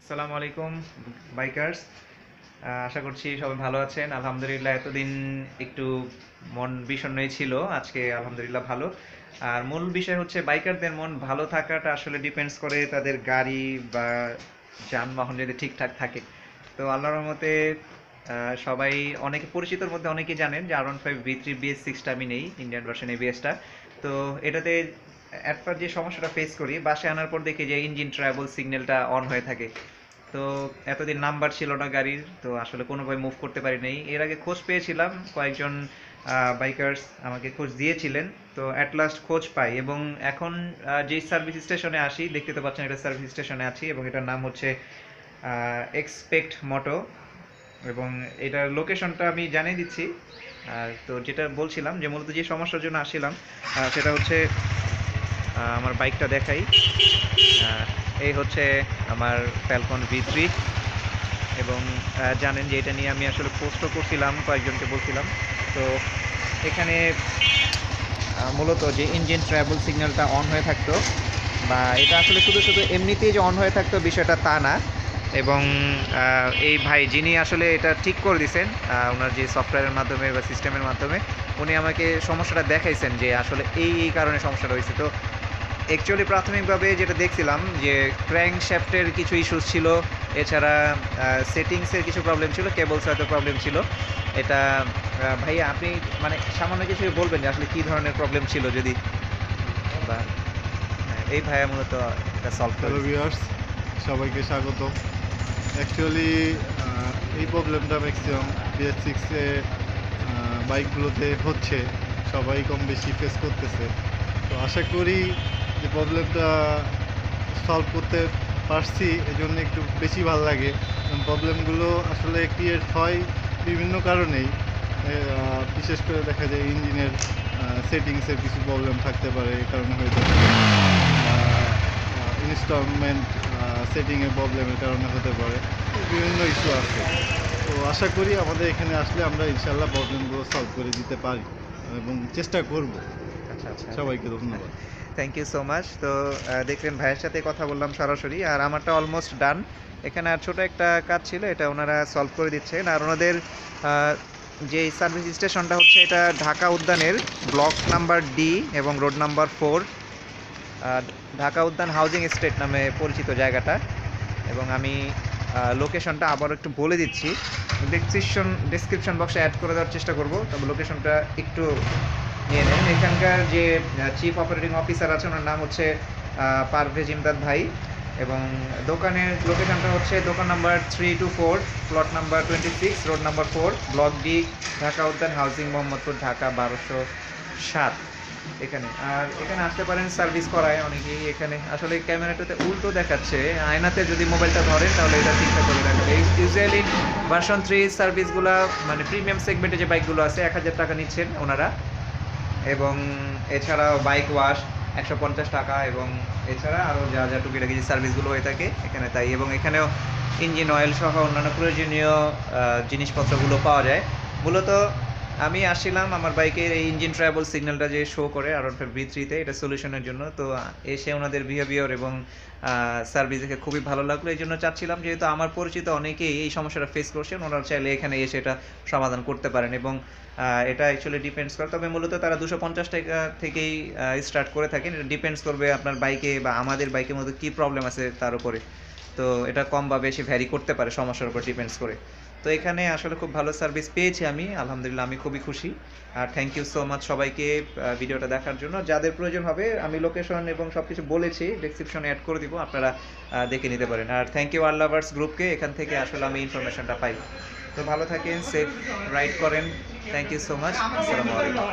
আসসালামু আলাইকুম বাইকার্স। আশা করছি সবাই ভালো আছেন। আলহামদুলিল্লাহ এতদিন একটু মন বিষণ্ণই ছিল, আজকে আলহামদুলিল্লাহ ভালো। আর মূল বিষয় হচ্ছে বাইকারদের মন ভালো থাকাটা আসলে ডিপেন্ডস করে তাদের গাড়ি বা যানবাহন যদি ঠিকঠাক থাকে। তো আল্লাহর রহমতে সবাই অনেকে পরিচিতর মধ্যে অনেকেই জানেন যে R15 V3 BS6টা আমি নেই, ইন্ডিয়ান ভার্সন এবিএসটা। তো এটাতে একবার যে সমস্যাটা ফেস করি, বাসায় আনার পর দেখি যে ইঞ্জিন ট্রাভেল সিগন্যালটা অন হয়ে থাকে। তো এতদিন নাম্বার ছিল না গাড়ির, তো আসলে কোনোভাবে মুভ করতে পারি নাই। এর আগে খোঁজ পেয়েছিলাম, কয়েকজন বাইকার্স আমাকে খোঁজ দিয়েছিলেন। তো অ্যাট লাস্ট খোঁজ পাই এবং এখন যেই সার্ভিস স্টেশনে আসি, দেখতে তো পাচ্ছেন এটা সার্ভিস স্টেশনে আছি এবং এটার নাম হচ্ছে এক্সপেক্ট মোটো। এবং এটার লোকেশনটা আমি জানিয়ে দিচ্ছি। তো যেটা বলছিলাম যে মূলত যে সমস্যার জন্য আসছিলাম সেটা হচ্ছে, আমার বাইকটা দেখাই। এই হচ্ছে আমার ফ্যালকন V3 এবং জানেন যে এটা নিয়ে আমি আসলে পোস্টও করছিলাম, কয়েকজনকে বলছিলাম। তো এখানে মূলত যে ইঞ্জিন ট্রাভেল সিগন্যালটা অন হয়ে থাকতো, বা এটা আসলে শুধু শুধু এমনিতেই যে অন হয়ে থাকতো বিষয়টা তা না। এবং এই ভাই যিনি আসলে এটা ঠিক করে দিয়েছেন, ওনার যে সফটওয়্যারের মাধ্যমে বা সিস্টেমের মাধ্যমে উনি আমাকে সমস্যাটা দেখাইছেন যে আসলে এই কারণে সমস্যাটা হয়েছে। তো অ্যাকচুয়ালি প্রাথমিকভাবে যেটা দেখছিলাম যে ক্র্যাঙ্ক শ্যাফটের কিছু ইস্যুস ছিল, এছাড়া সেটিংসের কিছু প্রবলেম ছিল, কেবলস হয়তো প্রবলেম ছিল। এটা ভাইয়া আপনি মানে সামান্য কিছু বলবেন যে আসলে কী ধরনের প্রবলেম ছিল যদি, বা এই ভাইয়া মূলত এটা সলভ করে হ্যালো দিয়েছে। ভিউয়ার্স, সবাইকে স্বাগত। অ্যাকচুয়ালি এই প্রবলেমটা ম্যাক্সিমাম BS6 বাইকগুলোতে হচ্ছে, সবাই কম বেশি ফেস করতেছে। তো আশা করি যে প্রবলেমটা সলভ করতে পারছি, এজন্য একটু বেশি ভালো লাগে। প্রবলেমগুলো আসলে ক্রিয়েট হয় বিভিন্ন কারণেই। বিশেষ করে দেখা যায় ইঞ্জিনের সেটিংসের কিছু প্রবলেম থাকতে পারে, এই কারণে হয়ে থাকে। ইনস্টলমেন্ট সেটিংয়ের প্রবলেমের কারণে হতে পারে, বিভিন্ন ইস্যু আছে। তো আশা করি আমাদের এখানে আসলে আমরা ইনশাল্লাহ প্রবলেমগুলো সলভ করে দিতে পারি এবং চেষ্টা করব। আচ্ছা আচ্ছা, সবাইকে ধন্যবাদ। Thank you so much. তো দেখলেন ভাইয়ের সাথে কথা বললাম সরাসরি, আর আমারটা অলমোস্ট ডান। এখানে আর ছোটো একটা কাজ ছিল, এটা ওনারা সলভ করে দিচ্ছেন। আর ওনাদের যে সার্ভিস স্টেশনটা হচ্ছে এটা ঢাকা উদ্যানের ব্লক নাম্বার ডি এবং রোড নাম্বার 4, ঢাকা উদ্যান হাউজিং এস্টেট নামে পরিচিত জায়গাটা। এবং আমি লোকেশনটা আবার একটু বলে দিচ্ছি, ডিসক্রিপশন বক্সে অ্যাড করে দেওয়ার চেষ্টা করব, তবে লোকেশনটা একটু নিয়ে নেন। এখানকার যে চিফ অপারেটিং অফিসার আছে ওনার নাম হচ্ছে পারভেজ ইমদাদ ভাই। এবং দোকানের লোকেশনটা হচ্ছে দোকান number 324, plot number 26, road number 4, block D, Dhaka উদ্যান হাউজিং, মোহাম্মদপুর, ঢাকা 1207 এখানে। আর এখানে আসতে পারেন, সার্ভিস করায় অনেকেই। এখানে আসলে ক্যামেরাটাতে উল্টো দেখাচ্ছে, আয়নাতে যদি মোবাইলটা ধরেন তাহলে এটা ঠিকঠাক করে দেখাবে। ইউজুয়ালি ভার্সন 3 সার্ভিসগুলো মানে প্রিমিয়াম সেগমেন্টে যে বাইকগুলো আছে 1000 টাকা নিচ্ছেন ওনারা। এবং এছাড়াও বাইক ওয়াশ 150 টাকা, এবং এছাড়া আরও যা যা টুকিটাকি যে সার্ভিসগুলো হয়ে থাকে এখানে তাই। এবং এখানেও ইঞ্জিন অয়েল সহ অন্যান্য প্রয়োজনীয় জিনিসপত্রগুলো পাওয়া যায়। মূলত আমি আসছিলাম আমার বাইকের এই ইঞ্জিন ট্রাভেল সিগন্যালটা যে শো করে R15 V3-তে, এটা সলিউশনের জন্য। তো এসে ওনাদের বিহেভিয়ার এবং সার্ভিস দেখে খুবই ভালো লাগলো। এই জন্য চাচ্ছিলাম, যেহেতু আমার পরিচিত অনেকেই এই সমস্যাটা ফেস করছেন, ওনারা চাইলে এখানে এসে এটা সমাধান করতে পারেন। এবং এটা অ্যাকচুয়ালি ডিপেন্ডস করে, তবে মূলত তারা 250 টাকা থেকেই স্টার্ট করে থাকেন। এটা ডিপেন্ডস করবে আপনার বাইকে বা আমাদের বাইকের মধ্যে কী প্রবলেম আছে তার উপরে। তো এটা কম বা বেশি ভ্যারি করতে পারে, সমস্যার উপর ডিপেন্ডস করে। তো এখানে আসলে খুব ভালো সার্ভিস পেয়েছি আমি, আলহামদুলিল্লাহ আমি খুবই খুশি। আর থ্যাংক ইউ সো মাচ সবাইকে ভিডিওটা দেখার জন্য। যাদের প্রয়োজন হবে আমি লোকেশন এবং সব কিছু বলেছি, ডেসক্রিপশনে অ্যাড করে দিব, আপনারা দেখে নিতে পারেন। আর থ্যাংক ইউ আর লাভার্স গ্রুপকে, এখান থেকে আসলে আমি ইনফরমেশনটা পাই। তো ভালো থাকেন, সেফ রাইড করেন। Thank you so much. আসসালামু আলাইকুম।